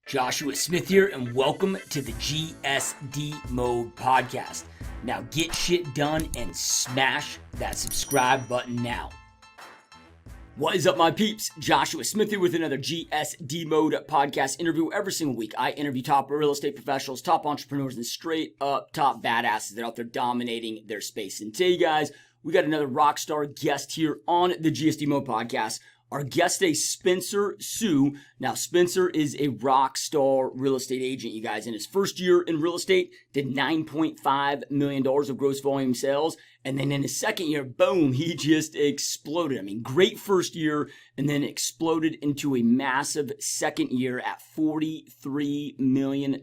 Joshua Smith here, and welcome to the GSD Mode Podcast. Now get shit done and smash that subscribe button now. What is up, my peeps? Joshua Smith here with another GSD Mode Podcast interview. Every single week, I interview top real estate professionals, top entrepreneurs, and straight up top badasses that are out there dominating their space. And today, guys, we got another rock star guest here on the GSD Mode Podcast. Our guest today, Spencer Hsu. Now, Spencer is a rock star real estate agent, you guys. In his first year in real estate, did $9.5 million of gross volume sales. And then in his second year, boom, he just exploded. I mean, great first year, and then exploded into a massive second year at $43 million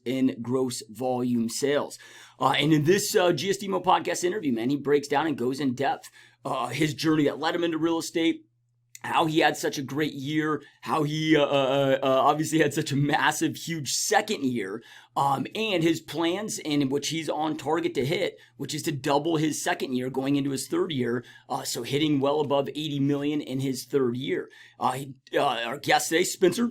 in gross volume sales. And in this GSD Mode Podcast interview, man, he breaks down and goes in depth his journey that led him into real estate, how he had such a great year, how he obviously had such a massive, huge second year, and his plans, in which he's on target to hit, which is to double his second year going into his third year, so hitting well above 80 million in his third year. Our guest today, Spencer,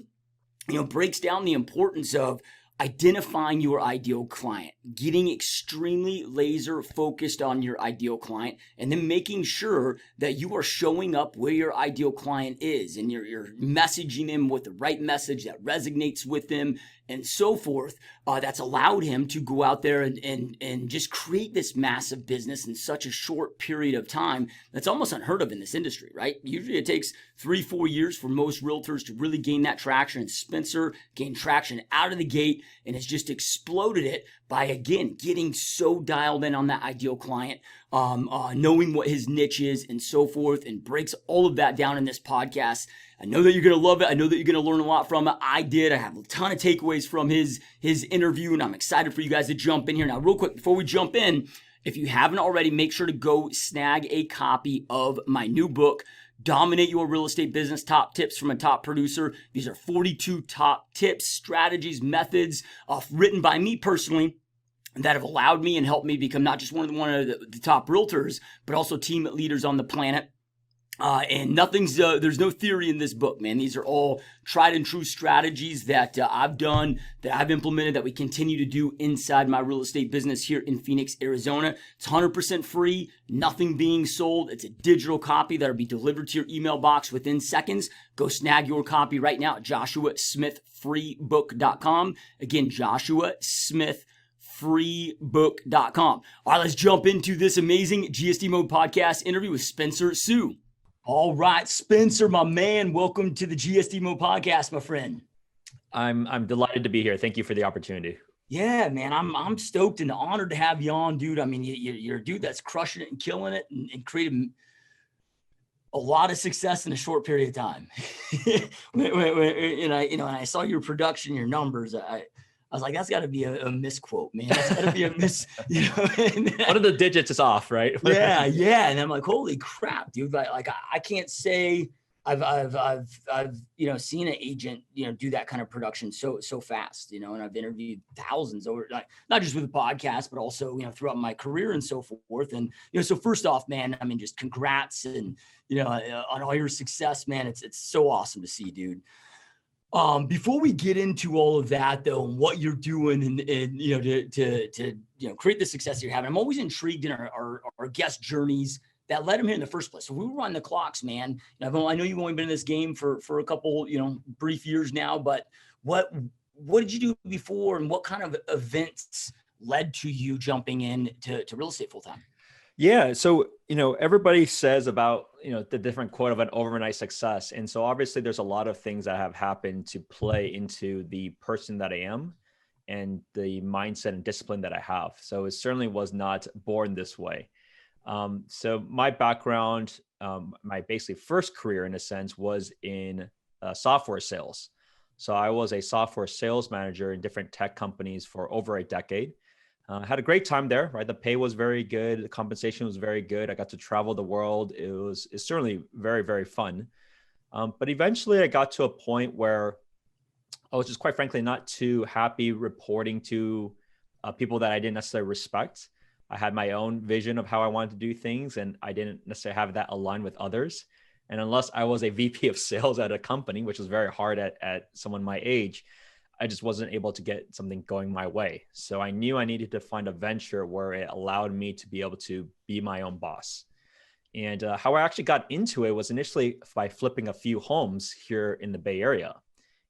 breaks down the importance of identifying your ideal client, getting extremely laser focused on your ideal client, and then making sure that you are showing up where your ideal client is, and you're messaging him with the right message that resonates with him, and so forth. That's allowed him to go out there and just create this massive business in such a short period of time. That's almost unheard of in this industry, right? Usually it takes 3-4 years for most realtors to really gain that traction. And Spencer gained traction out of the gate and has just exploded it by, again, getting so dialed in on that ideal client, knowing what his niche is and so forth, and breaks all of that down in this podcast. I know that you're going to love it. I know that you're going to learn a lot from it. I did. I have a ton of takeaways from his interview, and I'm excited for you guys to jump in here. Now, real quick, before we jump in, if you haven't already, make sure to go snag a copy of my new book, Dominate Your Real Estate Business, Top Tips from a Top Producer. These are 42 top tips, strategies, methods, written by me personally, that have allowed me and helped me become not just one of the top realtors, but also team leaders on the planet. And there's no theory in this book, man. These are all tried and true strategies that I've done, that I've implemented, that we continue to do inside my real estate business here in Phoenix, Arizona. It's 100% free, nothing being sold. It's a digital copy that'll be delivered to your email box within seconds. Go snag your copy right now at joshuasmithfreebook.com. Again, joshuasmithfreebook.com. All right, let's jump into this amazing GSD Mode Podcast interview with Spencer Hsu. All right, Spencer, my man, welcome to the GSD Mode Podcast, my friend. I'm delighted to be here. Thank you for the opportunity. Yeah, man, I'm stoked and honored to have you on, dude. I mean, you're a dude that's crushing it and killing it and creating a lot of success in a short period of time. And I saw your production, your numbers. I was like, that's got to be a misquote, man. That's got to be a One of the digits is off, right? yeah. And I'm like, holy crap, dude. Like I can't say I've seen an agent, do that kind of production so fast, and I've interviewed thousands over, like, not just with the podcast, but also, throughout my career and so forth. And, so first off, man, I mean, just congrats and, on all your success, man. It's so awesome to see, dude. Before we get into all of that, though, and what you're doing and to create the success you're having, I'm always intrigued in our guest journeys that led them here in the first place. So we were on the clocks, man. I know you've only been in this game for a couple, brief years now, but what did you do before, and what kind of events led to you jumping in to real estate full time? Yeah. So, everybody says about, the different quote of an overnight success. And so obviously there's a lot of things that have happened to play into the person that I am and the mindset and discipline that I have. So it certainly was not born this way. So my background, my basically first career in a sense was in software sales. So I was a software sales manager in different tech companies for over a decade. Had a great time there, right? The pay was very good. The compensation was very good. I got to travel the world. It's certainly very, very fun. But eventually I got to a point where I was just quite frankly not too happy reporting to people that I didn't necessarily respect. I had my own vision of how I wanted to do things, and I didn't necessarily have that aligned with others. And unless I was a VP of sales at a company, which was very hard at someone my age, I just wasn't able to get something going my way. So I knew I needed to find a venture where it allowed me to be able to be my own boss. And how I actually got into it was initially by flipping a few homes here in the Bay Area.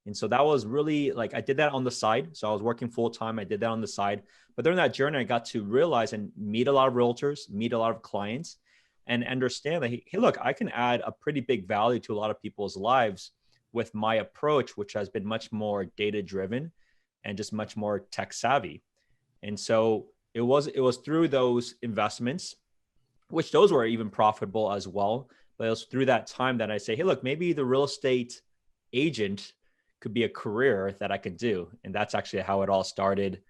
And so that was really like, I did that on the side. So I was working full time. I did that on the side. But during that journey, I got to realize and meet a lot of realtors, meet a lot of clients, and understand that, hey, look, I can add a pretty big value to a lot of people's lives with my approach, which has been much more data driven and just much more tech savvy. And so it was through those investments, which those were even profitable as well. But it was through that time that I say, hey, look, maybe the real estate agent could be a career that I could do. And that's actually how it all started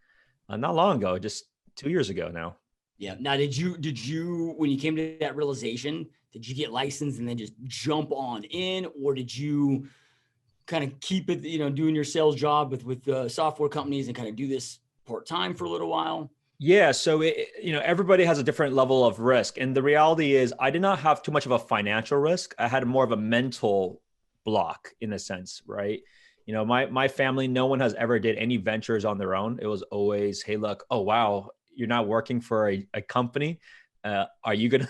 not long ago, just 2 years ago now. Yeah. Now, did you, when you came to that realization, did you get licensed and then just jump on in, or did you kind of keep it, doing your sales job with software companies and kind of do this part-time for a little while? Yeah. So, everybody has a different level of risk. And the reality is I did not have too much of a financial risk. I had more of a mental block in a sense, right? My family, no one has ever did any ventures on their own. It was always, hey, look, oh, wow, you're not working for a company. Are you gonna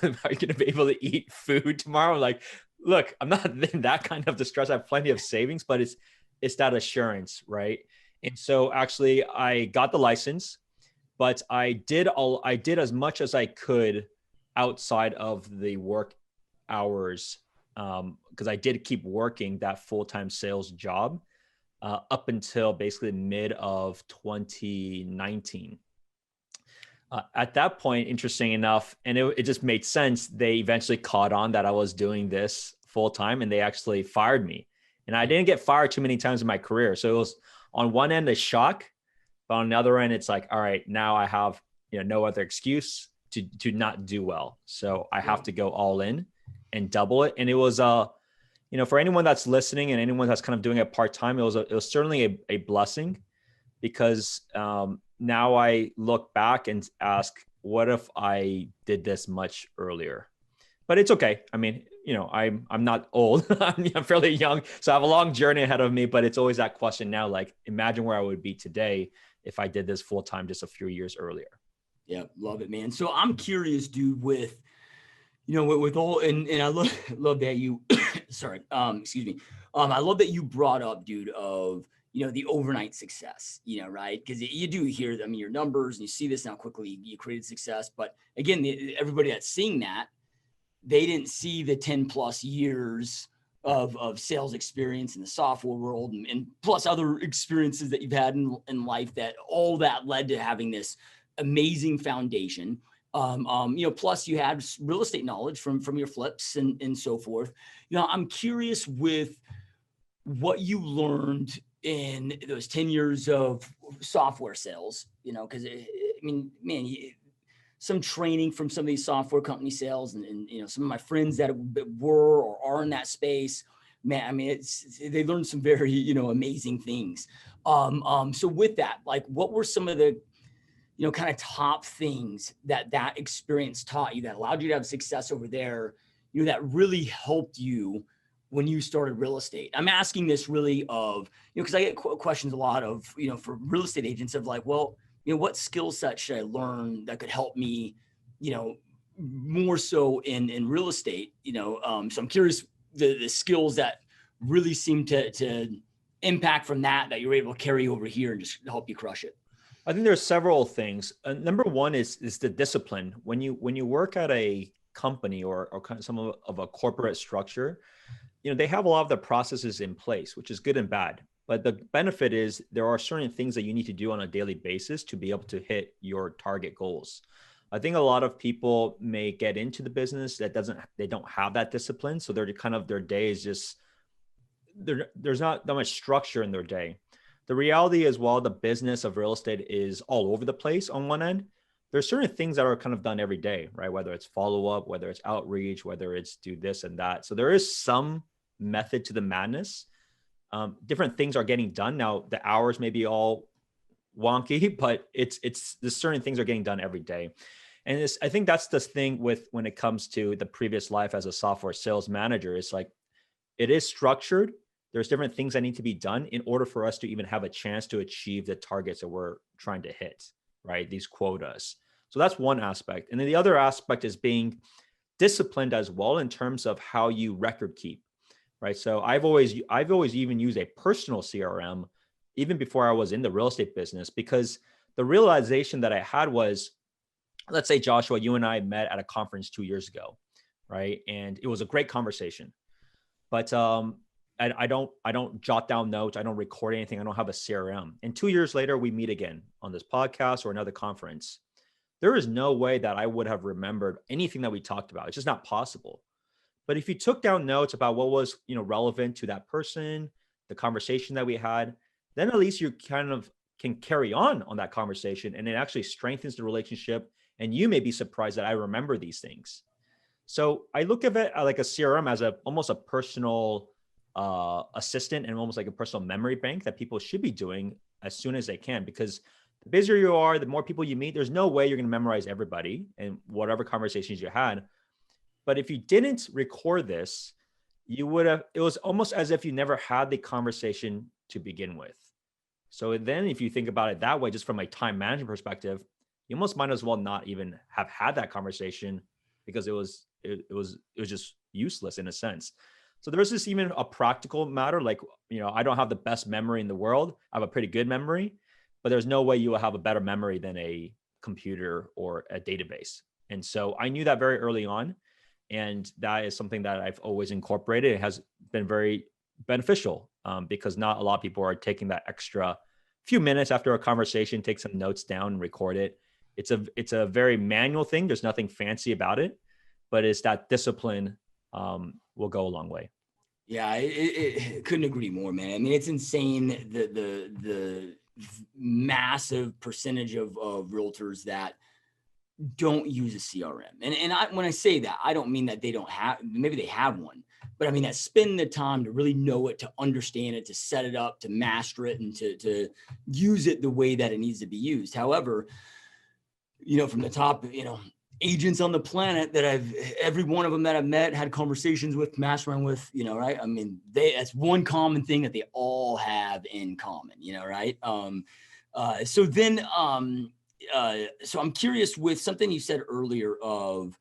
be able to eat food tomorrow? Like, look, I'm not in that kind of distress. I have plenty of savings, but it's that assurance, right? And so actually I got the license, but I did as much as I could outside of the work hours, because I did keep working that full-time sales job up until basically mid of 2019. At that point, interesting enough, and it just made sense, they eventually caught on that I was doing this full time, and they actually fired me. And I didn't get fired too many times in my career. So it was on one end a shock, but on the other end, it's like, all right, now I have no other excuse to not do well. So I have to go all in and double it. And it was for anyone that's listening and anyone that's kind of doing it part time, it was certainly a blessing, because now I look back and ask, what if I did this much earlier? But it's okay. I mean, I'm not old. I'm fairly young, so I have a long journey ahead of me. But it's always that question now, like, imagine where I would be today if I did this full time just a few years earlier. Yeah, love it, man. So I'm curious, dude, with all, and I love that you, sorry, excuse me. I love that you brought up, dude, of, the overnight success, right? Because you do hear, your numbers, and you see this now quickly, you created success. But again, everybody that's seeing that, they didn't see the 10 plus years of sales experience in the software world, and plus other experiences that you've had in life, that all that led to having this amazing foundation. Plus you had real estate knowledge from your flips and so forth. I'm curious with what you learned in those 10 years of software sales, because man, some training from some of these software company sales and some of my friends that were or are in that space, man, they learned some very, amazing things. So with that, like, what were some of the, kind of top things that experience taught you that allowed you to have success over there, that really helped you when you started real estate? I'm asking this really of, because I get questions a lot of, for real estate agents of like, well, what skill set should I learn that could help me, more so in real estate, so I'm curious the skills that really seem to impact from that you were able to carry over here and just help you crush it. I think there's several things. Number one is the discipline. When you work at a company or kind of some of a corporate structure, they have a lot of the processes in place, which is good and bad. But the benefit is there are certain things that you need to do on a daily basis to be able to hit your target goals. I think a lot of people may get into the business they don't have that discipline. So they're kind of, their day is just, there's not that much structure in their day. The reality is, while the business of real estate is all over the place on one end, there's certain things that are kind of done every day, right? Whether it's follow-up, whether it's outreach, whether it's do this and that. So there is some method to the madness. Different things are getting done. Now, the hours may be all wonky, but there's certain things are getting done every day. And I think that's the thing when it comes to the previous life as a software sales manager, it's like, it is structured, There's different things that need to be done in order for us to even have a chance to achieve the targets that we're trying to hit, right? These quotas. So that's one aspect. And then the other aspect is being disciplined as well in terms of how you record keep, right? So I've always even used a personal CRM even before I was in the real estate business, because the realization that I had was, let's say, Joshua, you and I met at a conference 2 years ago, right? And it was a great conversation, but I don't jot down notes. I don't record anything. I don't have a CRM. And 2 years later, we meet again on this podcast or another conference. There is no way that I would have remembered anything that we talked about. It's just not possible. But if you took down notes about what was, relevant to that person, the conversation that we had, then at least you kind of can carry on that conversation, and it actually strengthens the relationship. And you may be surprised that I remember these things. So I look at it like a CRM as almost a personal assistant, and almost like a personal memory bank that people should be doing as soon as they can, because the busier you are, the more people you meet, there's no way you're going to memorize everybody and whatever conversations you had. But if you didn't record this, it was almost as if you never had the conversation to begin with. So then if you think about it that way, just from a time management perspective, you almost might as well not even have had that conversation, because it was just useless in a sense. So there's this even a practical matter, like, I don't have the best memory in the world. I have a pretty good memory, but there's no way you will have a better memory than a computer or a database. And so I knew that very early on. And that is something that I've always incorporated. It has been very beneficial because not a lot of people are taking that extra few minutes after a conversation, take some notes down and record it. It's a very manual thing. There's nothing fancy about it, but it's that discipline will go a long way. Yeah, it couldn't agree more, man. I mean, it's insane the massive percentage of realtors that don't use a CRM. And when I say that, I don't mean that they don't have, maybe they have one, but I mean that spend the time to really know it, to understand it, to set it up, to master it, and to use it the way that it needs to be used. However, from the top, agents on the planet that every one of them that I've met, had conversations with, mastermind with, right? I mean, that's one common thing that they all have in common, right? So I'm curious with something you said earlier of,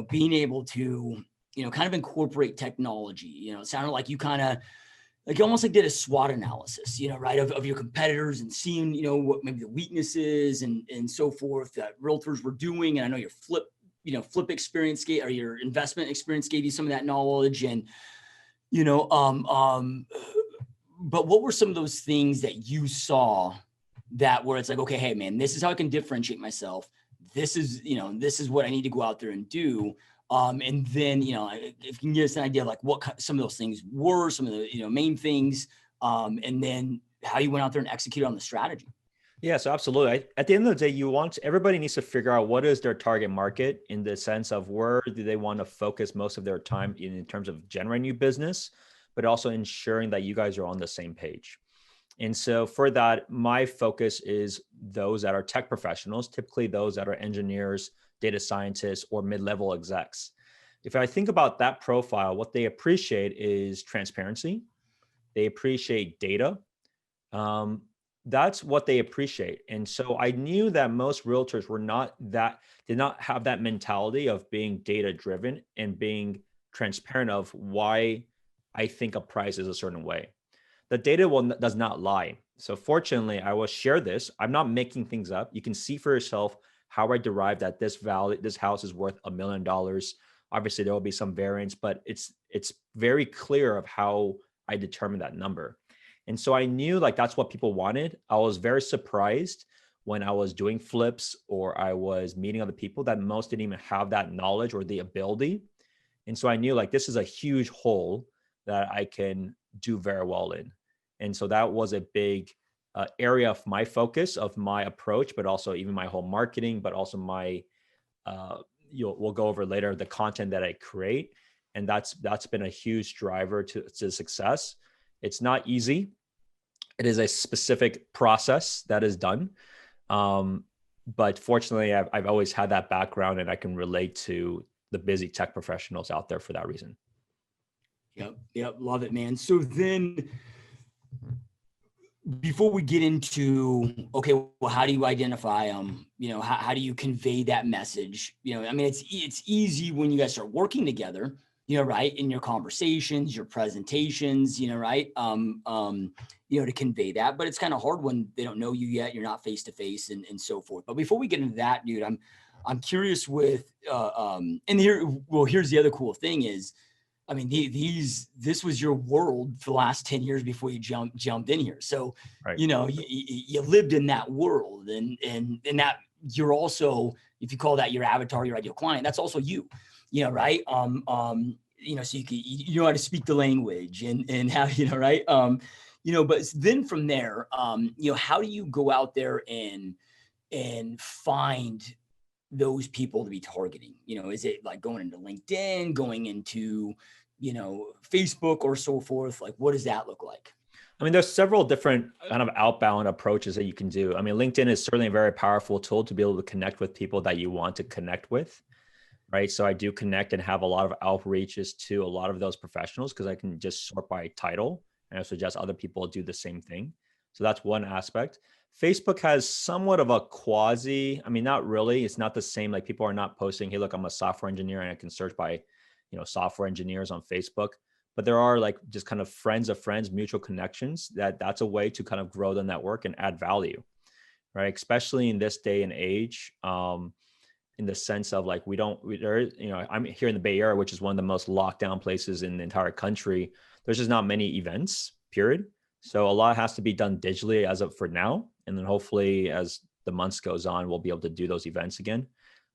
being able to, kind of incorporate technology. It sounded like you kind of like almost like did a SWOT analysis, right, of your competitors, and seeing, what maybe the weaknesses and so forth that realtors were doing. And I know your flip experience or your investment experience gave you some of that knowledge. And, but what were some of those things that you saw that where it's like, okay, hey man, this is how I can differentiate myself. This is what I need to go out there and do. And then, if you can give us an idea of like what some of those things were, some of the, main things, and then how you went out there and executed on the strategy. Yeah, so absolutely. At the end of the day, everybody needs to figure out what is their target market, in the sense of where do they want to focus most of their time in terms of generating new business, but also ensuring that you guys are on the same page. And so for that, my focus is those that are tech professionals, typically those that are engineers, data scientists, or mid-level execs. If I think about that profile, what they appreciate is transparency. They appreciate data. That's what they appreciate. And so I knew that most realtors did not have that mentality of being data driven and being transparent of why I think a price is a certain way. The data does not lie. So fortunately, I will share this. I'm not making things up. You can see for yourself how I derived that this house is worth $1 million. Obviously, there will be some variance, but it's very clear of how I determined that number. And so I knew like that's what people wanted. I was very surprised when I was doing flips or I was meeting other people that most didn't even have that knowledge or the ability. And so I knew like this is a huge hole that I can do very well in. And so that was a big area of my focus, of my approach, but also even my whole marketing, but also my, we'll go over later, the content that I create. And that's been a huge driver to success. It's not easy. It is a specific process that is done. But fortunately, I've always had that background and I can relate to the busy tech professionals out there for that reason. Yep. Love it, man. So then before we get into, okay, well, how do you identify them? How do you convey that message? I mean, it's easy when you guys start working together, right? In your conversations, your presentations, right? To convey that, but it's kind of hard when they don't know you yet. You're not face to face and so forth. But before we get into that, dude, I'm curious with, here's the other cool thing is, I mean, this was your world for the last 10 years before you jumped in here. So, Right. you lived in that world and that you're also, if you call that your avatar, your ideal client, that's also you, right. So you know how to speak the language and how, right. But then from there, how do you go out there and find those people to be targeting? Is it like going into LinkedIn, going into, Facebook or so forth? Like, what does that look like? I mean, there's several different kind of outbound approaches that you can do. I mean, LinkedIn is certainly a very powerful tool to be able to connect with people that you want to connect with, right? So I do connect and have a lot of outreaches to a lot of those professionals because I can just sort by title, and I suggest other people do the same thing. So that's one aspect. Facebook has somewhat of a quasi, I mean, not really. It's not the same. Like, people are not posting, hey, look, I'm a software engineer and I can search by, software engineers on Facebook. But there are like just kind of friends of friends, mutual connections that's a way to kind of grow the network and add value, right? Especially in this day and age, in the sense of like, I'm here in the Bay Area, which is one of the most locked down places in the entire country. There's just not many events, period. So a lot has to be done digitally as of for now. And then hopefully as the months goes on, we'll be able to do those events again.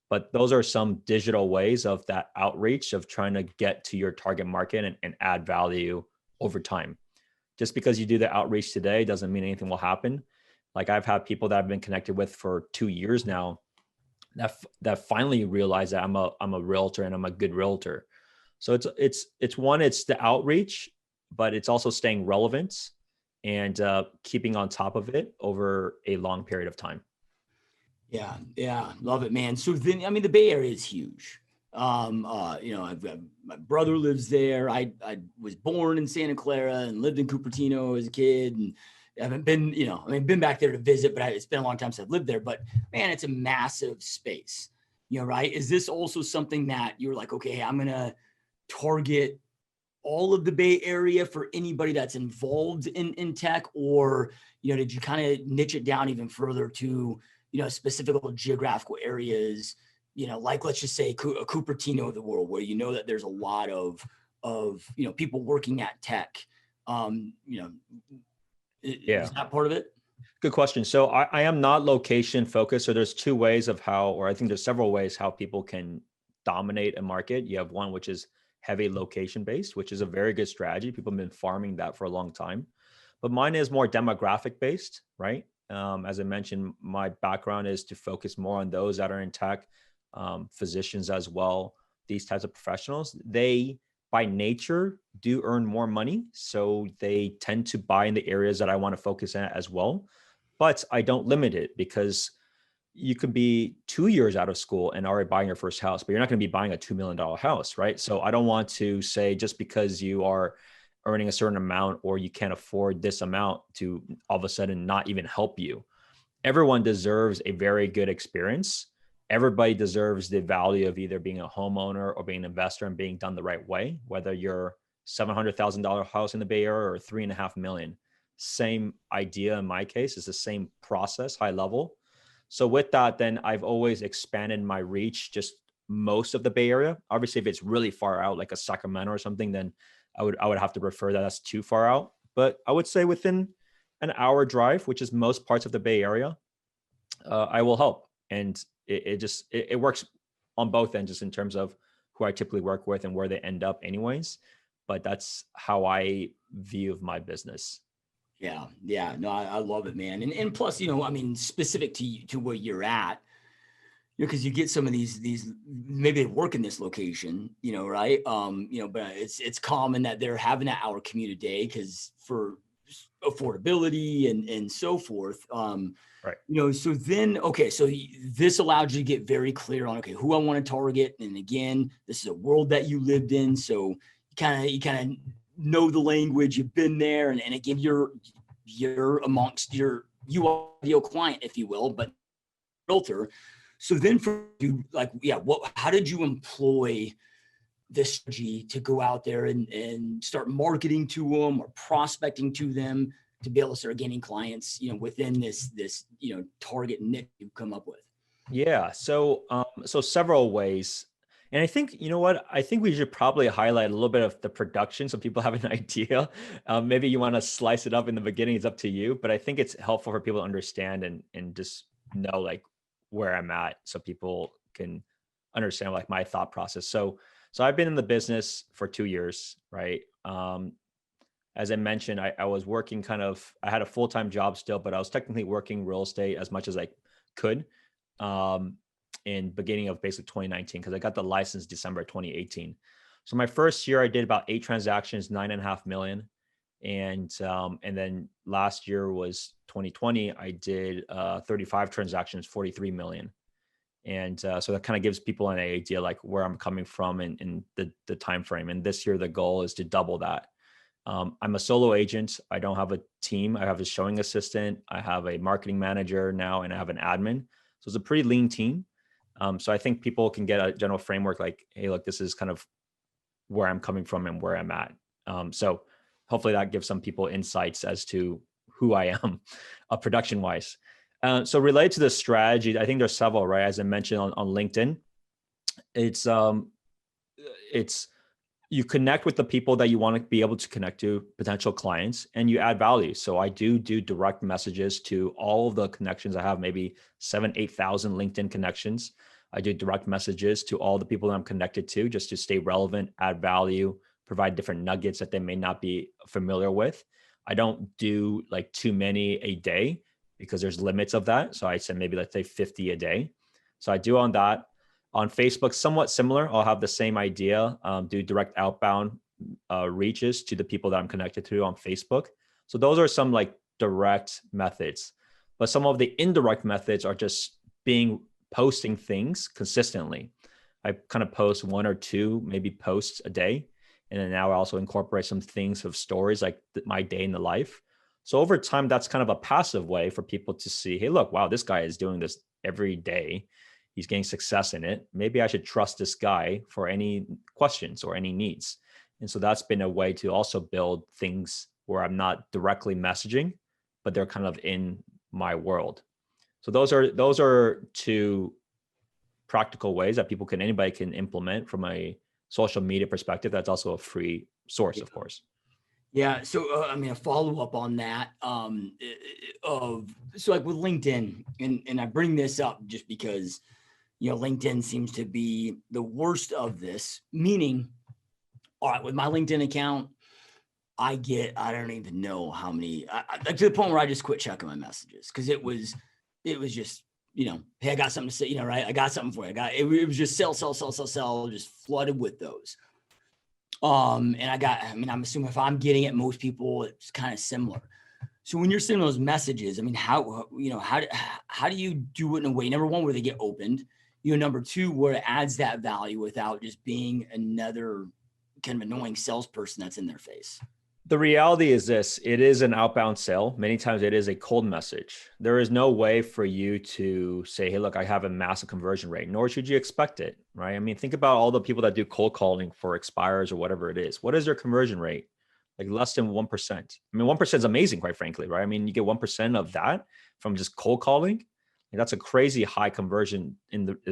But those are some digital ways of that outreach of trying to get to your target market and add value over time. Just because you do the outreach today doesn't mean anything will happen. Like, I've had people that I've been connected with for 2 years now that finally realize that I'm a realtor and I'm a good realtor. So it's the outreach, but it's also staying relevant and keeping on top of it over a long period of time. Yeah, love it, man. So then, I mean, the Bay Area is huge. I've got, my brother lives there. I was born in Santa Clara and lived in Cupertino as a kid, and I haven't been, been back there to visit, but it's been a long time since I've lived there. But man, it's a massive space, right? Is this also something that you're like, okay, I'm gonna target all of the Bay Area for anybody that's involved in tech, or did you kind of niche it down even further to specific geographical areas, like, let's just say a Cupertino of the world, where that there's a lot of people working at tech. Is that part of it? Good question. So I am not location focused. So there's two ways of how, or I think there's several ways how people can dominate a market. You have one, which is heavy location based, which is a very good strategy. People have been farming that for a long time, but mine is more demographic based, right? As I mentioned, my background is to focus more on those that are in tech, physicians as well. These types of professionals, they by nature do earn more money. So they tend to buy in the areas that I want to focus on as well. But I don't limit it, because you could be 2 years out of school and already buying your first house, but you're not going to be buying a $2 million house, right? So I don't want to say just because you are earning a certain amount or you can't afford this amount to all of a sudden not even help you. Everyone deserves a very good experience. Everybody deserves the value of either being a homeowner or being an investor and being done the right way, whether you're $700,000 house in the Bay Area or $3.5 million. Same idea in my case. It's the same process, high level. So with that, then I've always expanded my reach, just most of the Bay Area. Obviously, if it's really far out, like a Sacramento or something, then I would have to refer that that's too far out. But I would say within an hour drive, which is most parts of the Bay Area, I will help. And it works on both ends, just in terms of who I typically work with and where they end up anyways. But that's how I view my business. Yeah. No, I love it, man. And plus, specific to where you're at, because you get some of these, maybe they work in this location, right? But it's common that they're having that hour commute a day because for affordability and so forth. Right. So then, okay, so this allowed you to get very clear on, okay, who I want to target. And again, this is a world that you lived in. So you kind of know the language, you've been there, and it gives you're amongst your ideal client, if you will, but realtor. So then for you, like, yeah, how did you employ this strategy to go out there and start marketing to them or prospecting to them to be able to start gaining clients, within this, target niche you've come up with? Yeah. So several ways. And I think, you know what, I think we should probably highlight a little bit of the production so people have an idea. Maybe you want to slice it up in the beginning, it's up to you, but I think it's helpful for people to understand and just know like where I'm at so people can understand like my thought process. So I've been in the business for 2 years, right? As I mentioned, I was working I had a full-time job still, but I was technically working real estate as much as I could. In beginning of basically 2019, because I got the license December 2018. So my first year I did about 8 transactions, 9.5 million. And then last year was 2020. I did 35 transactions, 43 million. And so that kind of gives people an idea like where I'm coming from in the time frame. And this year the goal is to double that. I'm a solo agent. I don't have a team. I have a showing assistant. I have a marketing manager now, and I have an admin. So it's a pretty lean team. So I think people can get a general framework like, hey, look, this is kind of where I'm coming from and where I'm at. So hopefully that gives some people insights as to who I am production wise. So related to the strategy, I think there's several, right? As I mentioned on LinkedIn, it's you connect with the people that you want to be able to connect to, potential clients, and you add value. So I do direct messages to all of the connections. I have maybe 8,000 LinkedIn connections. I do direct messages to all the people that I'm connected to just to stay relevant, add value, provide different nuggets that they may not be familiar with. I don't do like too many a day because there's limits of that. So I said maybe let's say 50 a day. So I do on that. On Facebook, somewhat similar. I'll have the same idea, do direct outbound reaches to the people that I'm connected to on Facebook. So those are some like direct methods. But some of the indirect methods are just posting things consistently. I kind of post 1 or 2, maybe posts a day. And then now I also incorporate some things of stories like my day in the life. So over time, that's kind of a passive way for people to see, hey, look, wow, this guy is doing this every day. He's getting success in it. Maybe I should trust this guy for any questions or any needs. And so that's been a way to also build things where I'm not directly messaging, but they're kind of in my world. So those are 2 practical ways that anybody can implement from a social media perspective. That's also a free source, of course. Yeah. So, a follow-up on that, so like with LinkedIn, and I bring this up just because, LinkedIn seems to be the worst of this, meaning, all right, with my LinkedIn account, I don't even know how many, to the point where I just quit checking my messages. Cause it was just, hey, I got something to say, right. I got something for you. It was just sell, just flooded with those. And I'm assuming if I'm getting it, most people, it's kind of similar. So when you're sending those messages, how do you do it in a way, number one, where they get opened, number two, where it adds that value without just being another kind of annoying salesperson that's in their face? The reality is this: it is an outbound sale. Many times it is a cold message. There is no way for you to say, hey, look, I have a massive conversion rate, nor should you expect it, right? Think about all the people that do cold calling for expires or whatever it is. What is their conversion rate? Like less than 1%. 1% is amazing, quite frankly, right? You get 1% of that from just cold calling. That's a crazy high conversion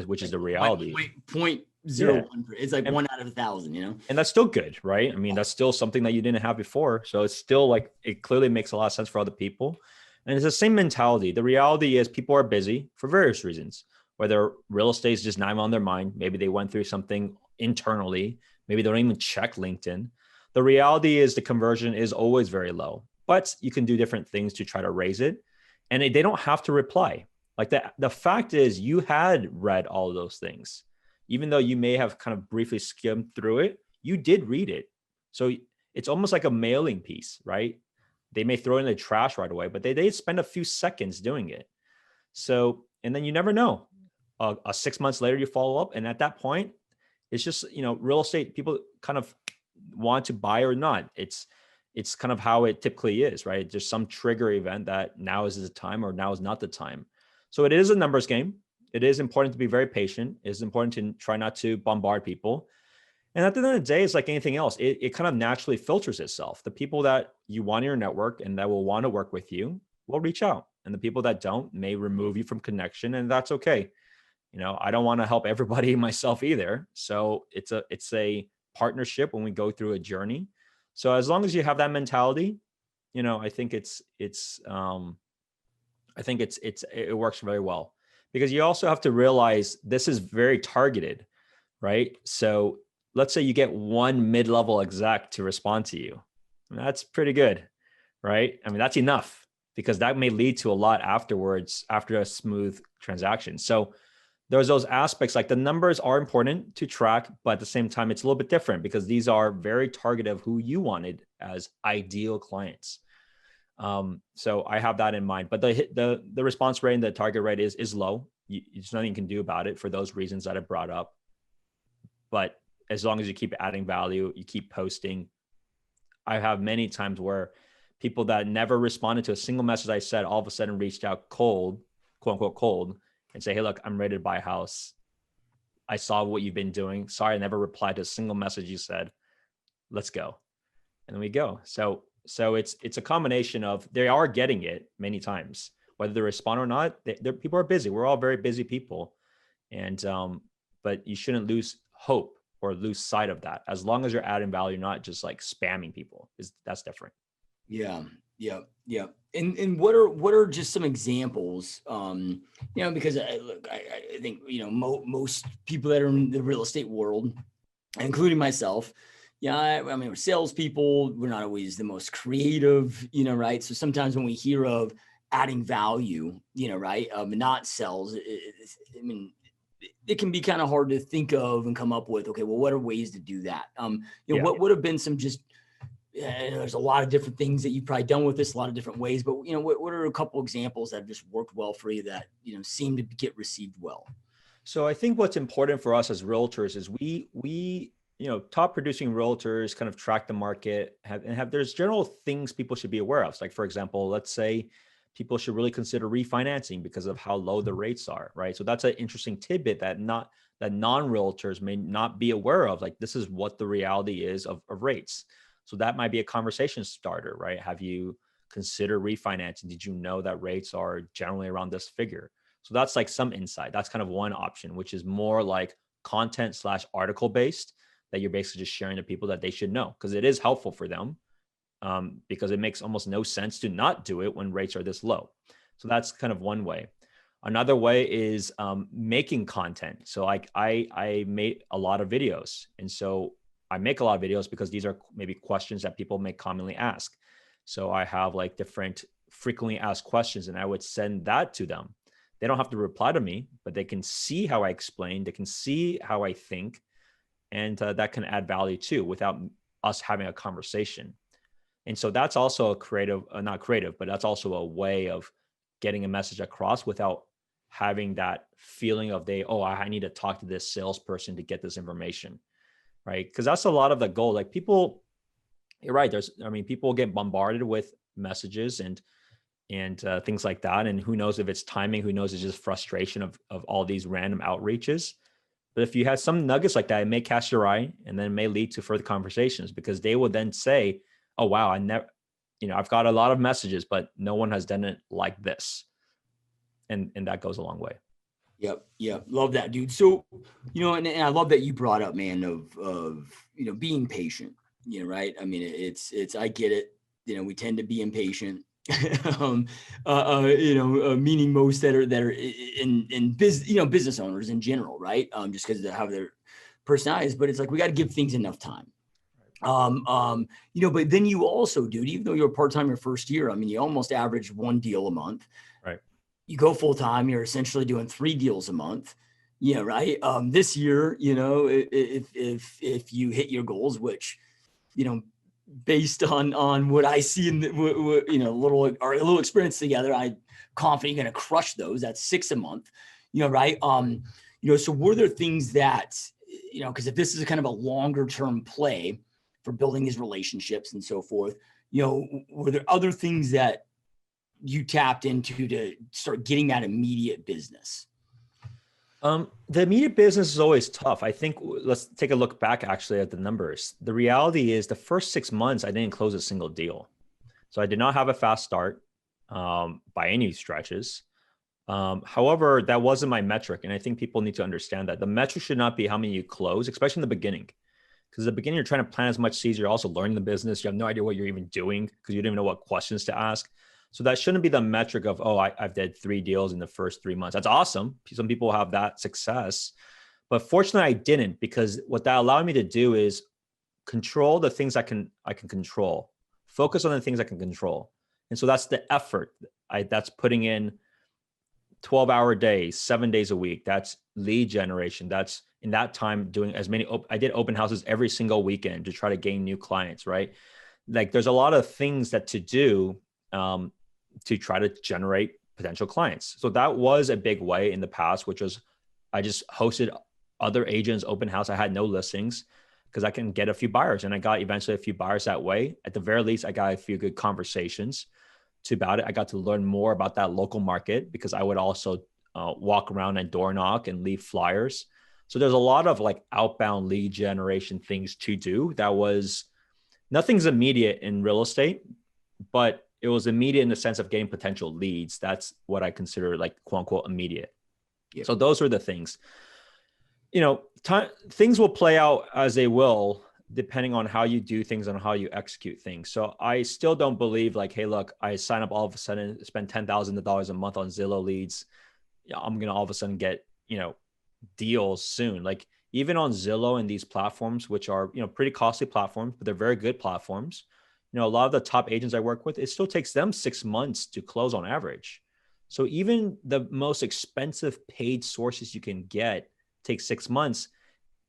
which is the reality. 0.01. Yeah. It's like 1 out of 1,000, And that's still good, right? That's still something that you didn't have before. So it's still like, it clearly makes a lot of sense for other people. And it's the same mentality. The reality is people are busy for various reasons, whether real estate is just not on their mind. Maybe they went through something internally. Maybe they don't even check LinkedIn. The reality is the conversion is always very low, but you can do different things to try to raise it. And they don't have to reply. Like the fact is you had read all of those things. Even though you may have kind of briefly skimmed through it, you did read it. So it's almost like a mailing piece, right? They may throw it in the trash right away, but they spend a few seconds doing it. So, and then you never know. 6 months later, you follow up. And at that point, it's just, real estate, people kind of want to buy or not. It's kind of how it typically is, right? There's some trigger event that now is the time or now is not the time. So it is a numbers game. It is important to be very patient. It's important to try not to bombard people. And at the end of the day, it's like anything else. It kind of naturally filters itself. The people that you want in your network and that will want to work with you will reach out. And the people that don't may remove you from connection, and that's okay. I don't want to help everybody myself either. So it's a partnership when we go through a journey. So as long as you have that mentality, I think it works very well, because you also have to realize this is very targeted, right? So let's say you get one mid-level exec to respond to you. That's pretty good, right? I mean, that's enough, because that may lead to a lot afterwards after a smooth transaction. So there's those aspects, like the numbers are important to track, but at the same time, it's a little bit different because these are very targeted of who you wanted as ideal clients. So I have that in mind, but the response rate and the target rate is low. There's nothing you can do about it for those reasons that I brought up. But as long as you keep adding value, you keep posting. I have many times where people that never responded to a single message I said all of a sudden reached out cold, quote unquote cold, and say, hey, look, I'm ready to buy a house. I saw what you've been doing. Sorry, I never replied to a single message you said. Let's go. And then we go. So it's a combination of, they are getting it many times, whether they respond or not. People are busy. We're all very busy people. And, but you shouldn't lose hope or lose sight of that. As long as you're adding value, not just like spamming people, that's different. Yeah. And what are just some examples? Because I think, most people that are in the real estate world, including myself, I mean, we're salespeople. We're not always the most creative, right? So sometimes when we hear of adding value, right, not sales, it can be kind of hard to think of and come up with, okay, well, what are ways to do that? What would have been some just, there's a lot of different things that you've probably done with this, a lot of different ways, but what are a couple examples that have just worked well for you that, seem to get received well? So I think what's important for us as realtors is we top producing realtors kind of track the market, there's general things people should be aware of. Like, for example, let's say people should really consider refinancing because of how low the rates are, right? So that's an interesting tidbit that non-realtors may not be aware of. Like, this is what the reality is of rates. So that might be a conversation starter, right? Have you considered refinancing? Did you know that rates are generally around this figure? So that's like some insight. That's kind of one option, which is more like content/article based, that you're basically just sharing to people that they should know, because it is helpful for them, because it makes almost no sense to not do it when rates are this low. So that's kind of one way. Another way is making content. So I made a lot of videos. And so I make a lot of videos because these are maybe questions that people may commonly ask. So I have like different frequently asked questions, and I would send that to them. They don't have to reply to me, but they can see how I explain. They can see how I think. And that can add value too, without us having a conversation. And so that's also not creative, but that's also a way of getting a message across without having that feeling of I need to talk to this salesperson to get this information, right? Because that's a lot of the goal. Like, people, you're right. People get bombarded with messages and things like that. And who knows if it's timing, who knows it's just frustration of all these random outreaches. But if you have some nuggets like that, it may catch your eye, and then it may lead to further conversations, because they will then say, oh, wow, I've got a lot of messages, but no one has done it like this. And that goes a long way. Yep. Love that, dude. So, and I love that you brought up, man, of being patient, right? I mean, it's, I get it. We tend to be impatient. Meaning most that are in business owners in general, right? Just because of how their personality is, but it's like, we got to give things enough time. But then you also, dude, even though you're part-time your first year, I mean, you almost average one deal a month, right? You go full-time, you're essentially doing 3 deals a month. Right. This year, if you hit your goals, which, based on what I see in the, little experience together, I'm confident you're going to crush those. That's 6 a month, right. So were there things that, because if this is a kind of a longer term play, for building his relationships and so forth. Were there other things that you tapped into to start getting that immediate business? The immediate business is always tough. I think let's take a look back actually at the numbers. The reality is the first 6 months, I didn't close a single deal. So I did not have a fast start by any stretches. However, that wasn't my metric. And I think people need to understand that the metric should not be how many you close, especially in the beginning. Because at the beginning, you're trying to plan as much seeds. You're also learning the business. You have no idea what you're even doing because you don't even know what questions to ask. So that shouldn't be the metric of, oh, I've did 3 deals in the first 3 months. That's awesome. Some people have that success. But fortunately, I didn't, because what that allowed me to do is control the things I can control, focus on the things I can control. And so that's the effort. That's putting in 12-hour days, 7 days a week. That's lead generation. That's in that time doing as many, I did open houses every single weekend to try to gain new clients, right? Like there's a lot of things that to do to try to generate potential clients. So that was a big way in the past, which was I just hosted other agents' open house. I had no listings because I can get a few buyers, and I got eventually a few buyers that way. At the very least, I got a few good conversations about it. I got to learn more about that local market because I would also walk around and door knock and leave flyers. So there's a lot of like outbound lead generation things to do. That was nothing's immediate in real estate, but it was immediate in the sense of getting potential leads. That's what I consider like quote unquote immediate. Yep. So those are the things, things will play out as they will, depending on how you do things and how you execute things. So I still don't believe like, hey, look, I sign up all of a sudden, spend $10,000 a month on Zillow leads. I'm going to all of a sudden get, deals soon. Like even on Zillow and these platforms, which are, pretty costly platforms, but they're very good platforms. A lot of the top agents I work with, it still takes them 6 months to close on average. So even the most expensive paid sources you can get takes 6 months.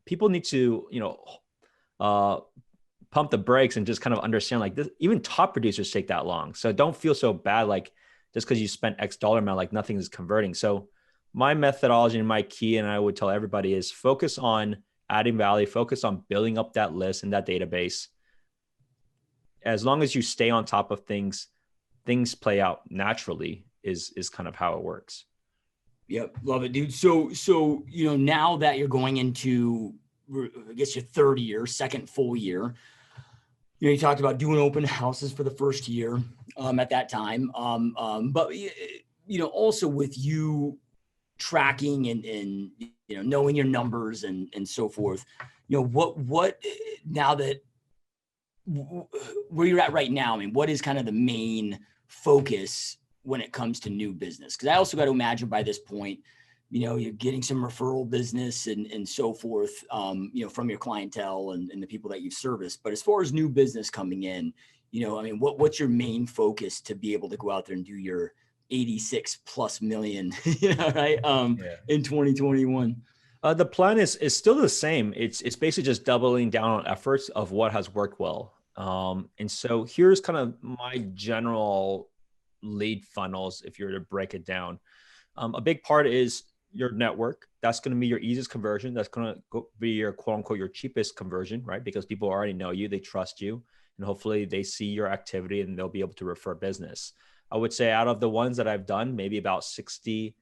People need to, pump the brakes and just kind of understand like this, even top producers take that long. So don't feel so bad. Like just because you spent X dollar amount, like nothing is converting. So my methodology and my key, and I would tell everybody, is focus on adding value, focus on building up that list and that database. As long as you stay on top of things play out naturally is kind of how it works. Yep. Love it, dude. So, now that you're going into, I guess, your third year, second full year, you talked about doing open houses for the first year at that time. But, also with you tracking and knowing your numbers and so forth, what now that where you're at right now, I mean, what is kind of the main focus when it comes to new business? Because I also got to imagine by this point, you're getting some referral business and so forth, from your clientele and the people that you've serviced. But as far as new business coming in, what's your main focus to be able to go out there and do your 86+ million, right? In 2021. The plan is still the same. It's basically just doubling down on efforts of what has worked well. And so here's kind of my general lead funnels. If you're to break it down, a big part is your network. That's going to be your easiest conversion. That's going to be your quote unquote, your cheapest conversion, right? Because people already know you, they trust you, and hopefully they see your activity and they'll be able to refer business. I would say out of the ones that I've done, maybe about 60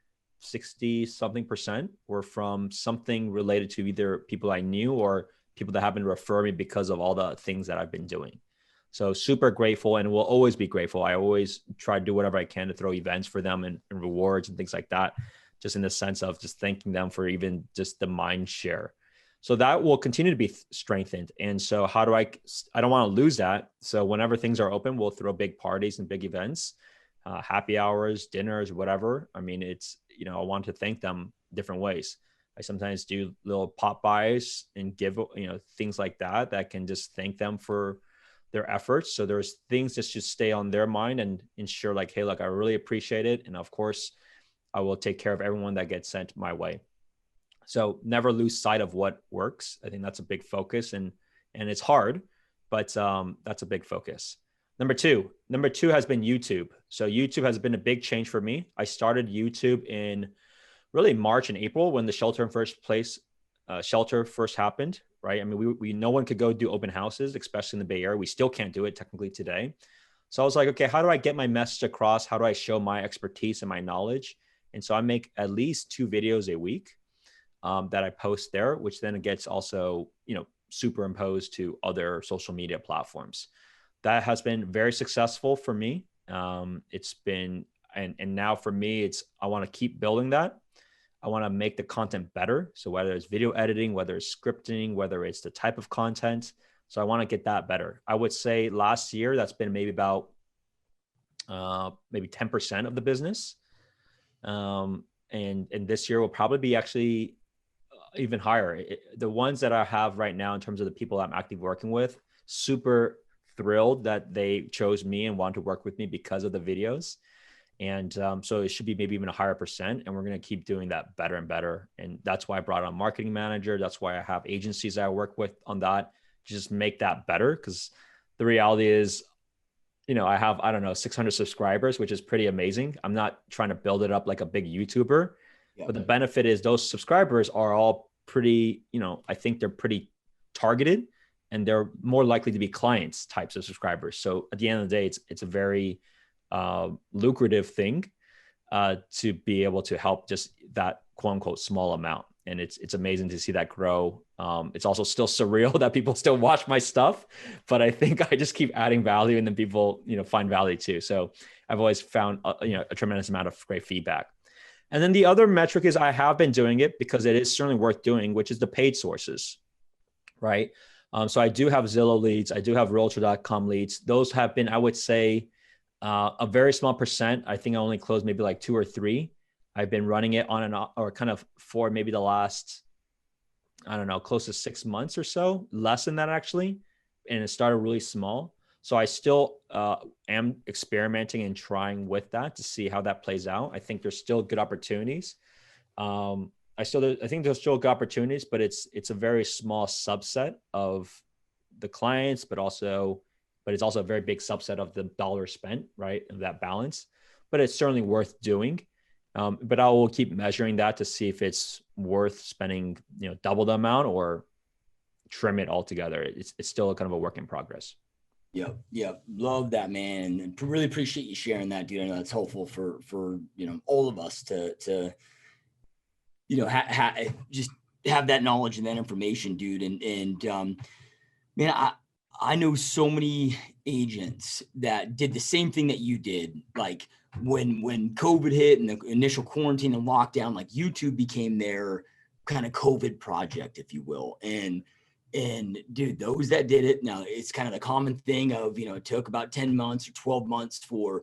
something percent were from something related to either people I knew or people that happen to refer me because of all the things that I've been doing. So super grateful, and will always be grateful. I always try to do whatever I can to throw events for them and rewards and things like that, just in the sense of just thanking them for even just the mind share. So that will continue to be strengthened. And so how do I don't want to lose that. So whenever things are open, we'll throw big parties and big events, happy hours, dinners, whatever. I mean, it's, I want to thank them different ways. I sometimes do little pop buys and give, things like that can just thank them for their efforts. So there's things that should stay on their mind and ensure like, hey, look, I really appreciate it. And of course, I will take care of everyone that gets sent my way. So never lose sight of what works. I think that's a big focus, and it's hard, but that's a big focus. Number two has been YouTube. So YouTube has been a big change for me. I started YouTube in really March and April when the shelter first happened. right? I mean, we no one could go do open houses, especially in the Bay Area. We still can't do it technically today. So I was like, okay, how do I get my message across? How do I show my expertise and my knowledge? And so I make at least 2 videos a week that I post there, which then gets also, superimposed to other social media platforms. That has been very successful for me. It's been, and now for me, I want to keep building that. I want to make the content better. So whether it's video editing, whether it's scripting, whether it's the type of content. So I want to get that better. I would say last year, that's been maybe about maybe 10% of the business. And this year will probably be actually even higher. The ones that I have right now in terms of the people I'm actively working with, super thrilled that they chose me and want to work with me because of the videos. And so it should be maybe even a higher percent. And we're going to keep doing that better and better. And that's why I brought on a marketing manager. That's why I have agencies that I work with on that to just make that better. Because the reality is, I have, 600 subscribers, which is pretty amazing. I'm not trying to build it up like a big YouTuber. Yeah. But the benefit is those subscribers are all pretty, I think they're pretty targeted and they're more likely to be clients types of subscribers. So at the end of the day, it's a very lucrative thing to be able to help just that quote unquote small amount. And it's amazing to see that grow. It's also still surreal that people still watch my stuff, but I think I just keep adding value and then people, find value too. So I've always found, a tremendous amount of great feedback. And then the other metric is I have been doing it because it is certainly worth doing, which is the paid sources, right? So I do have Zillow leads. I do have realtor.com leads. Those have been, I would say, a very small percent. I think I only closed maybe like 2 or 3. I've been running it on and off, or kind of for maybe the last, close to 6 months or so, less than that actually. And it started really small. So I still am experimenting and trying with that to see how that plays out. I think there's still good opportunities. I think there's still good opportunities, but it's a very small subset of the clients, but it's also a very big subset of the dollar spent, right? Of that balance, but it's certainly worth doing. But I will keep measuring that to see if it's worth spending, double the amount or trim it altogether. It's still kind of a work in progress. Yep. Love that, man. And really appreciate you sharing that, dude. I know that's helpful for all of us to just have that knowledge and that information, dude. And man, I know so many agents that did the same thing that you did. Like when COVID hit and the initial quarantine and lockdown, like YouTube became their kind of COVID project, if you will. And dude, those that did it, now it's kind of the common thing of, it took about 10 months or 12 months for,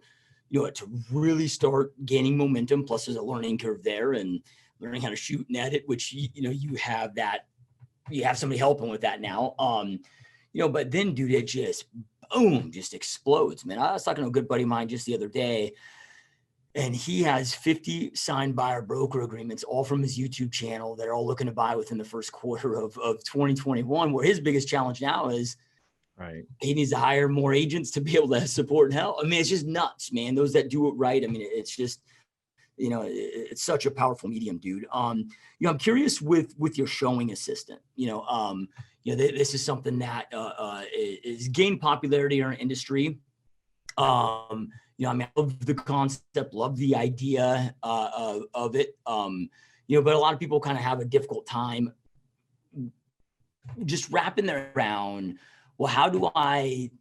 to really start gaining momentum. Plus there's a learning curve there and learning how to shoot and edit, which, you have somebody helping with that now. But then dude, it just, boom, just explodes, man. I was talking to a good buddy of mine just the other day, and he has 50 signed buyer broker agreements, all from his YouTube channel. They're all looking to buy within the first quarter of 2021, where his biggest challenge now is right. He needs to hire more agents to be able to support and help. I mean, it's just nuts, man. Those that do it right. I mean, it's just, it's such a powerful medium, dude. I'm curious with your showing assistant, this is something that is gained popularity in our industry. I love the concept, love the idea of it. But a lot of people kind of have a difficult time just wrapping their around, well, how do I,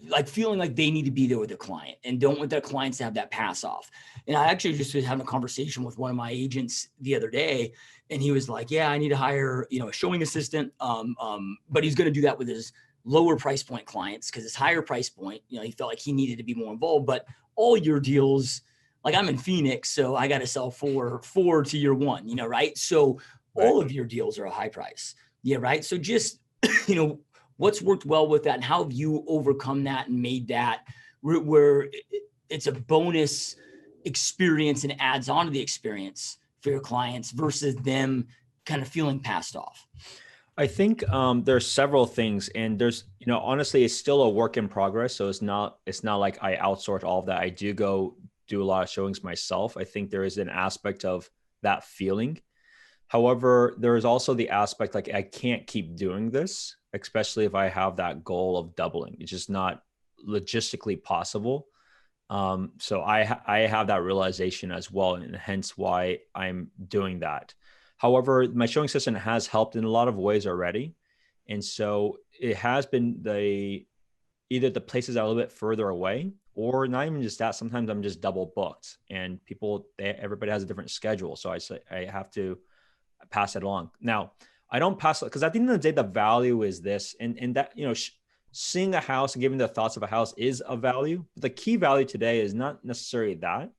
like feeling like they need to be there with their client and don't want their clients to have that pass off. And I actually just was having a conversation with one of my agents the other day, and he was like, yeah, I need to hire, a showing assistant. But he's going to do that with his lower price point clients, because it's higher price point, he felt like he needed to be more involved. But all your deals, like I'm in Phoenix, so I got to sell four to year one, right? So all of your deals are a high price. Yeah. Right. So just, what's worked well with that, and how have you overcome that and made that where it's a bonus experience and adds on to the experience for your clients versus them kind of feeling passed off? I think there's several things, and there's, honestly, it's still a work in progress. So it's not like I outsource all of that. I do a lot of showings myself. I think there is an aspect of that feeling. However, there is also the aspect like I can't keep doing this, especially if I have that goal of doubling. It's just not logistically possible. So I have that realization as well, and hence why I'm doing that. However, my showing assistant has helped in a lot of ways already, and so it has been either the places that are a little bit further away, or not even just that. Sometimes I'm just double booked, and everybody has a different schedule, so I have to pass it along. Now, I don't pass it because at the end of the day, the value is this, and that, seeing a house and giving the thoughts of a house is a value. The key value today is not necessarily that.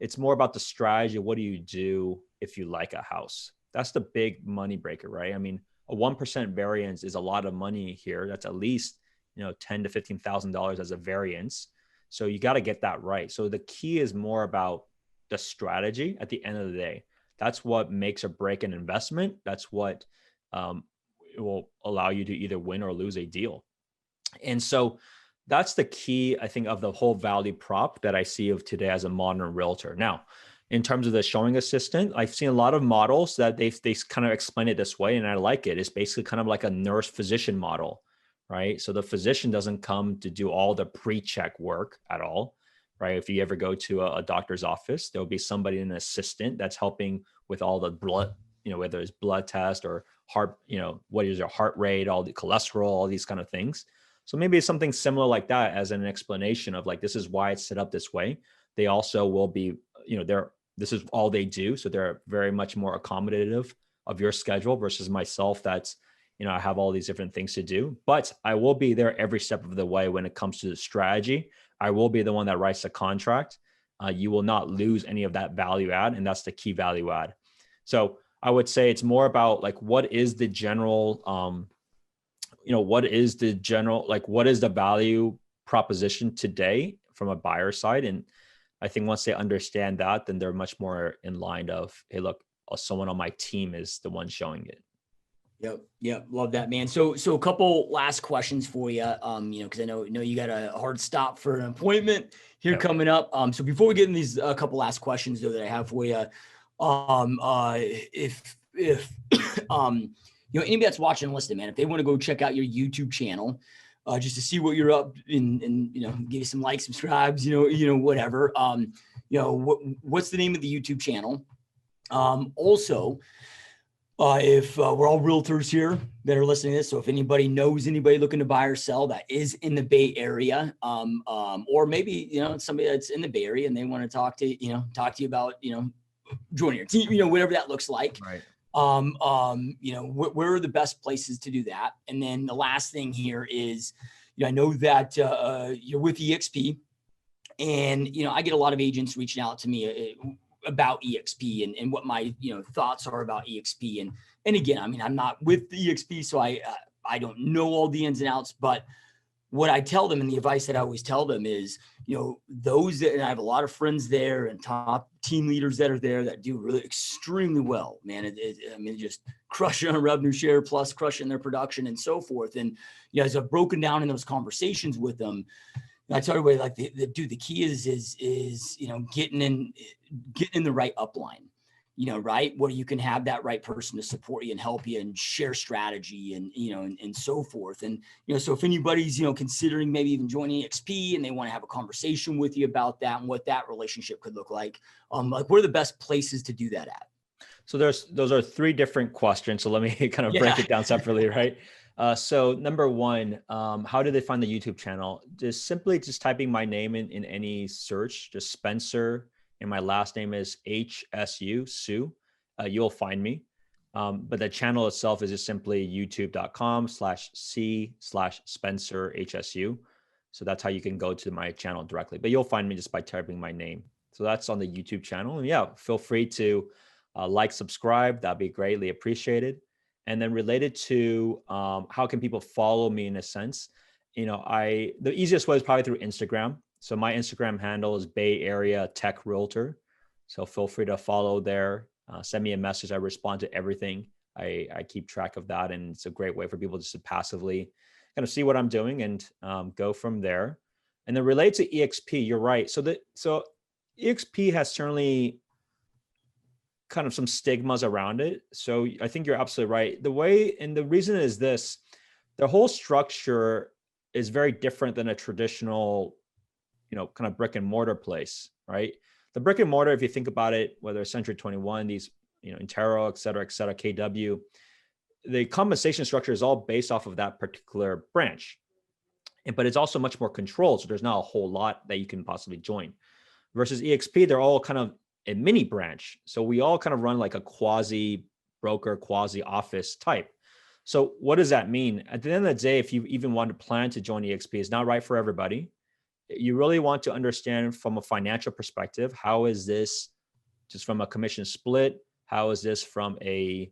It's more about the strategy. What do you do if you like a house? That's the big money breaker, right? I mean, a 1% variance is a lot of money here. That's at least, $10,000 to $15,000 as a variance. So you got to get that right. So the key is more about the strategy at the end of the day. That's what makes or break an investment. That's what it will allow you to either win or lose a deal. And so that's the key, I think, of the whole value prop that I see of today as a modern realtor. Now, in terms of the showing assistant, I've seen a lot of models that they kind of explain it this way, and I like it. It's basically kind of like a nurse physician model, right? So the physician doesn't come to do all the pre-check work at all, right? If you ever go to a doctor's office, there'll be somebody, an assistant that's helping with all the blood, whether it's blood test or heart, what is your heart rate, all the cholesterol, all these kind of things. So maybe it's something similar like that as an explanation of like, this is why it's set up this way. They also will be, this is all they do. So they're very much more accommodative of your schedule versus myself. That's, I have all these different things to do, but I will be there every step of the way when it comes to the strategy. I will be the one that writes the contract. You will not lose any of that value add. And that's the key value add. So I would say it's more about like, what is the general, what is the value proposition today from a buyer side? And I think once they understand that, then they're much more in line of, hey, look, someone on my team is the one showing it. Yep. Love that, man. So a couple last questions for you, because I know you got a hard stop for an appointment here coming up. So before we get in these a couple last questions though that I have for you, if anybody that's watching and listening, man, if they want to go check out your YouTube channel, just to see what you're up and give you some likes, subscribes, whatever. What's the name of the YouTube channel? Also, if we're all realtors here that are listening to this, so if anybody knows anybody looking to buy or sell that is in the Bay Area, or maybe somebody that's in the Bay Area and they want to talk to you about joining your team, whatever that looks like. Right. Where are the best places to do that? And then the last thing here is, I know that you're with EXP, and I get a lot of agents reaching out to me about EXP and what my thoughts are about EXP. And again, I mean, I'm not with the EXP, so I don't know all the ins and outs, but what I tell them and the advice that I always tell them is, those that, and I have a lot of friends there and top team leaders that are there that do really extremely well, man. Just crushing on revenue share plus crushing their production and so forth. And, as I've broken down in those conversations with them, I tell everybody like the key is getting in the right upline, right? Where you can have that right person to support you and help you and share strategy and, and so forth. And, so if anybody's, considering maybe even joining EXP and they want to have a conversation with you about that and what that relationship could look like what are the best places to do that at? So those are three different questions. So let me kind of break it down separately, right? So number one, how do they find the YouTube channel? Just typing my name in any search, just Spencer, and my last name is Hsu, you'll find me. But the channel itself is just simply youtube.com/C/Spencer HSU. So that's how you can go to my channel directly, but you'll find me just by typing my name. So that's on the YouTube channel. And feel free to subscribe. That'd be greatly appreciated. And then related to how can people follow me in a sense, the easiest way is probably through Instagram. So my Instagram handle is Bay Area Tech Realtor. So feel free to follow there. Send me a message. I respond to everything. I keep track of that. And it's a great way for people just to passively kind of see what I'm doing and go from there. And then related to EXP, you're right. So EXP has certainly kind of some stigmas around it. So I think you're absolutely right. The way, and the reason is this, the whole structure is very different than a traditional, kind of brick and mortar place, right? The brick and mortar, if you think about it, whether it's Century 21, these, Intero, et cetera, KW, the compensation structure is all based off of that particular branch. But it's also much more controlled. So there's not a whole lot that you can possibly join. Versus EXP, they're all kind of a mini branch. So we all kind of run like a quasi broker, quasi office type. So what does that mean? At the end of the day, if you even want to plan to join EXP, it's not right for everybody. You really want to understand from a financial perspective, how is this just from a commission split? How is this from a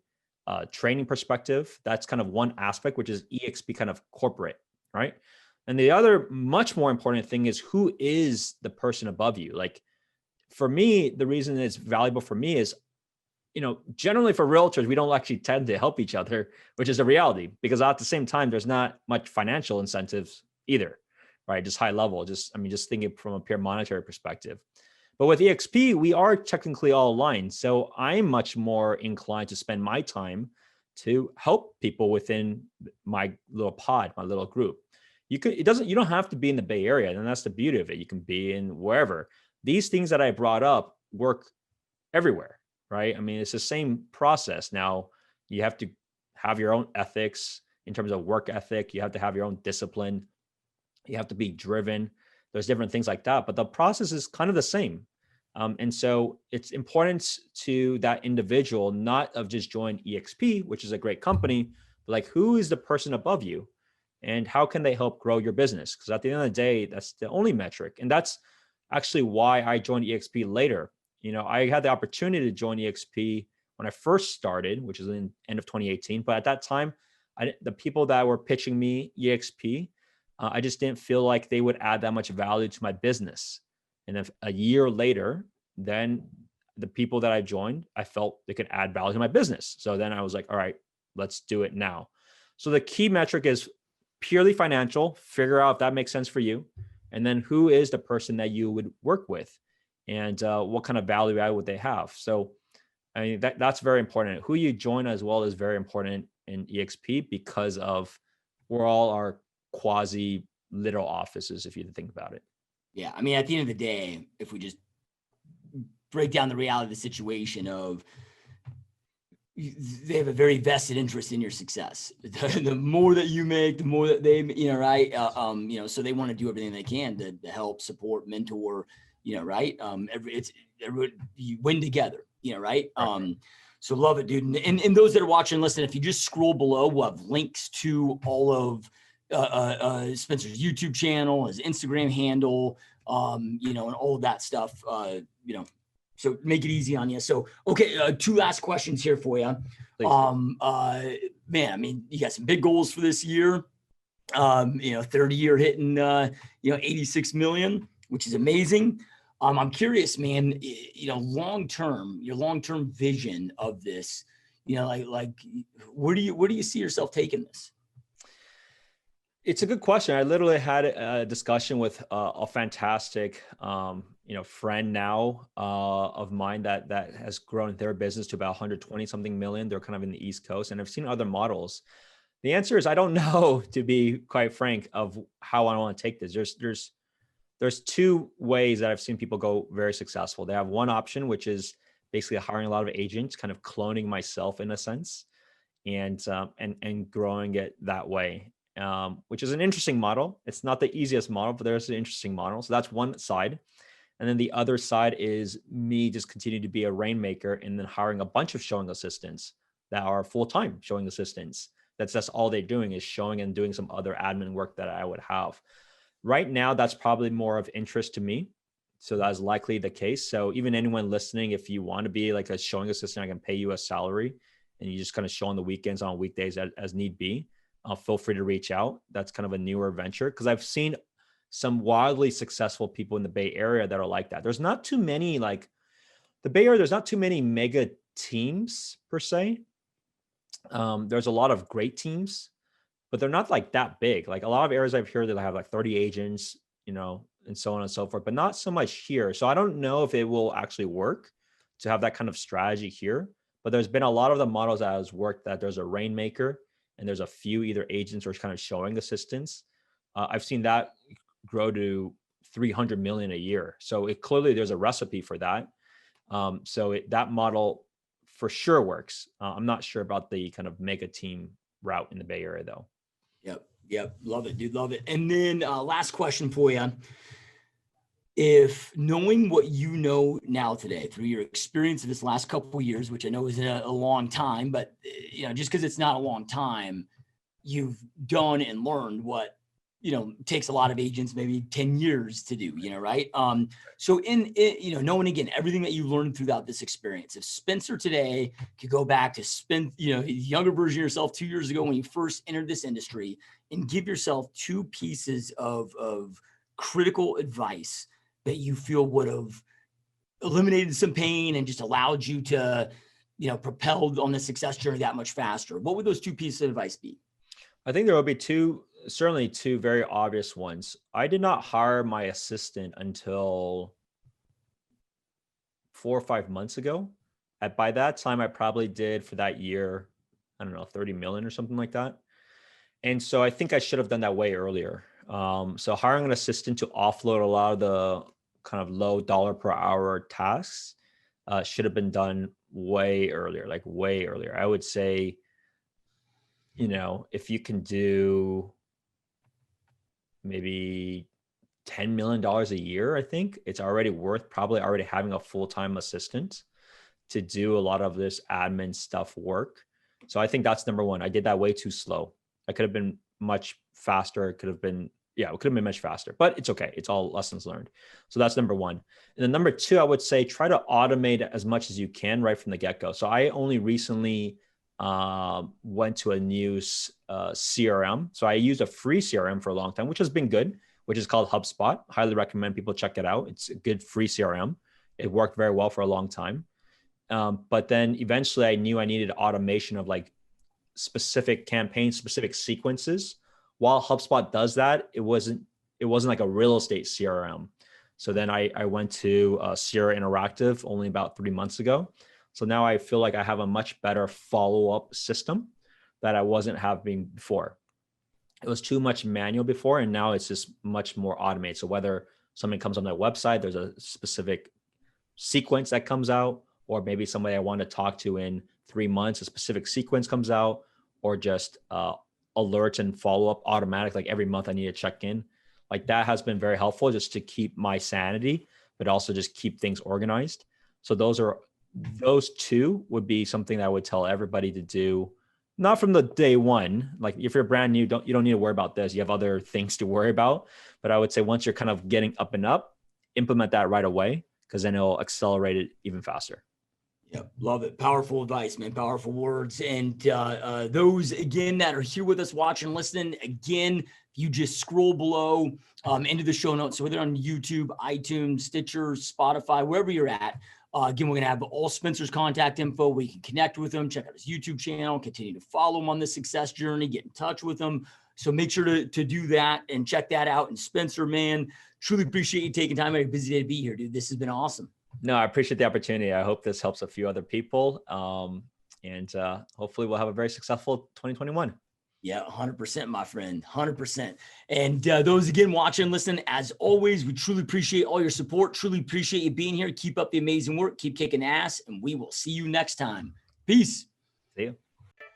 training perspective? That's kind of one aspect, which is EXP kind of corporate, right? And the other much more important thing is, who is the person above you? Like for me, the reason it's valuable for me is, generally for realtors, we don't actually tend to help each other, which is a reality, because at the same time, there's not much financial incentives either, right? Just high level, just thinking from a pure monetary perspective. But with EXP, we are technically all aligned. So I'm much more inclined to spend my time to help people within my little pod, my little group. You don't have to be in the Bay Area, and that's the beauty of it. You can be in wherever. These things that I brought up work everywhere, right? I mean, it's the same process. Now, you have to have your own ethics in terms of work ethic. You have to have your own discipline. You have to be driven. There's different things like that, but the process is kind of the same. And so it's important to that individual, not of just join EXP, which is a great company, but like, who is the person above you and how can they help grow your business? Because at the end of the day, that's the only metric. And that's actually why I joined EXP later. I had the opportunity to join EXP when I first started, which is in end of 2018. But at that time, the people that were pitching me EXP, I just didn't feel like they would add that much value to my business. And then a year later, then the people that I joined, I felt they could add value to my business. So then I was like, all right, let's do it now. So the key metric is purely financial. Figure out if that makes sense for you. And then who is the person that you would work with, and what kind of value add would they have? So I mean, that's very important. Who you join as well is very important in EXP, because of we're all our quasi little offices, if you think about it. Yeah. I mean, at the end of the day, if we just break down the reality of the situation of, they have a very vested interest in your success. The more that you make, the more that they, right. So they want to do everything they can to help, support, mentor, right. You win together, right. So love it, dude. And those that are watching, listen, if you just scroll below, we'll have links to all of Spencer's YouTube channel, his Instagram handle, and all of that stuff, so make it easy on you. So, okay. 2 last questions here for you. Man, I mean, you got some big goals for this year. 30-year hitting, 86 million, which is amazing. I'm curious, man, your long-term vision of this, like where do you see yourself taking this? It's a good question. I literally had a discussion with a fantastic, friend now of mine that has grown their business to about 120 something million. They're kind of in the East Coast, and I've seen other models. The answer is I don't know, to be quite frank, of how I want to take this. There's 2 ways that I've seen people go very successful. They have one option, which is basically hiring a lot of agents, kind of cloning myself in a sense, and growing it that way. Which is an interesting model. It's not the easiest model, but there's an interesting model. So that's one side. And then the other side is me just continue to be a rainmaker and then hiring a bunch of showing assistants that are full-time showing assistants. That's all they're doing is showing and doing some other admin work that I would have. Right now, that's probably more of interest to me. So that's likely the case. So even anyone listening, if you want to be like a showing assistant, I can pay you a salary and you just kind of show on the weekends, on weekdays as need be. Feel free to reach out. That's kind of a newer venture, because I've seen some wildly successful people in the Bay Area that are like that. There's not too many, like the Bay Area, there's not too many mega teams per se. There's a lot of great teams, but they're not like that big. Like a lot of areas I've heard that have like 30 agents, and so on and so forth, but not so much here. So I don't know if it will actually work to have that kind of strategy here. But there's been a lot of the models that has worked that there's a rainmaker and there's a few either agents or kind of showing assistants. I've seen that grow to 300 million a year. So it clearly there's a recipe for that. That model for sure works. I'm not sure about the kind of mega team route in the Bay Area though. Yep. Love it, dude. Love it. And then last question for you. If knowing what you know now today through your experience of this last couple of years, which I know is a long time, but just because it's not a long time, you've done and learned what, takes a lot of agents maybe 10 years to do, right? So in knowing again, everything that you learned throughout this experience, if Spencer today could go back to spend, his younger version of yourself 2 years ago when you first entered this industry and give yourself two pieces of critical advice that you feel would have eliminated some pain and just allowed you to, propel on the success journey that much faster, what would those two pieces of advice be? I think there will be certainly two very obvious ones. I did not hire my assistant until 4 or 5 months ago. By that time, I probably did for that year, 30 million or something like that. And so I think I should have done that way earlier. So hiring an assistant to offload a lot of the kind of low dollar per hour tasks should have been done way earlier, like way earlier. I would say, if you can do maybe $10 million a year, I think it's already worth probably already having a full-time assistant to do a lot of this admin stuff work. So I think that's number one. I did that way too slow. I could have been much faster. It could have been much faster, but it's okay. It's all lessons learned. So that's number one. And then number two, I would say try to automate as much as you can right from the get-go. So I only recently went to a new CRM. So I used a free CRM for a long time, which has been good, which is called HubSpot. Highly recommend people check it out. It's a good free CRM. It worked very well for a long time. But then eventually I knew I needed automation of like specific campaigns, specific sequences. While HubSpot does that, it wasn't like a real estate CRM. So then I went to Sierra Interactive only about 3 months ago. So now I feel like I have a much better follow-up system that I wasn't having before. It was too much manual before, and now it's just much more automated. So whether somebody comes on their website, there's a specific sequence that comes out, or maybe somebody I want to talk to in 3 months, a specific sequence comes out, or just alerts and follow-up automatic, like every month I need to check in. Like that has been very helpful just to keep my sanity, but also just keep things organized. So those two would be something that I would tell everybody to do, not from the day one. Like if you're brand new, you don't need to worry about this. You have other things to worry about. But I would say once you're kind of getting up and up, implement that right away, because then it'll accelerate it even faster. Yep. Love it. Powerful advice, man. Powerful words. And those, again, that are here with us watching, listening, again, you just scroll below into the show notes. So whether on YouTube, iTunes, Stitcher, Spotify, wherever you're at, again, we're going to have all Spencer's contact info. We can connect with him, check out his YouTube channel, continue to follow him on the success journey, get in touch with him. So make sure to do that and check that out. And Spencer, man, truly appreciate you taking time out of your busy day to be here, dude. This has been awesome. No, I appreciate the opportunity. I hope this helps a few other people. And hopefully we'll have a very successful 2021. Yeah, 100%, my friend, 100%. And those again watching, listening, as always, we truly appreciate all your support. Truly appreciate you being here. Keep up the amazing work. Keep kicking ass. And we will see you next time. Peace. See you.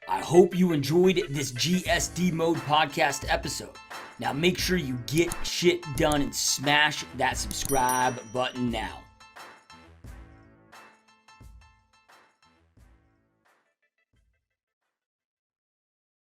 I hope you enjoyed this GSD Mode podcast episode. Now make sure you get shit done and smash that subscribe button now.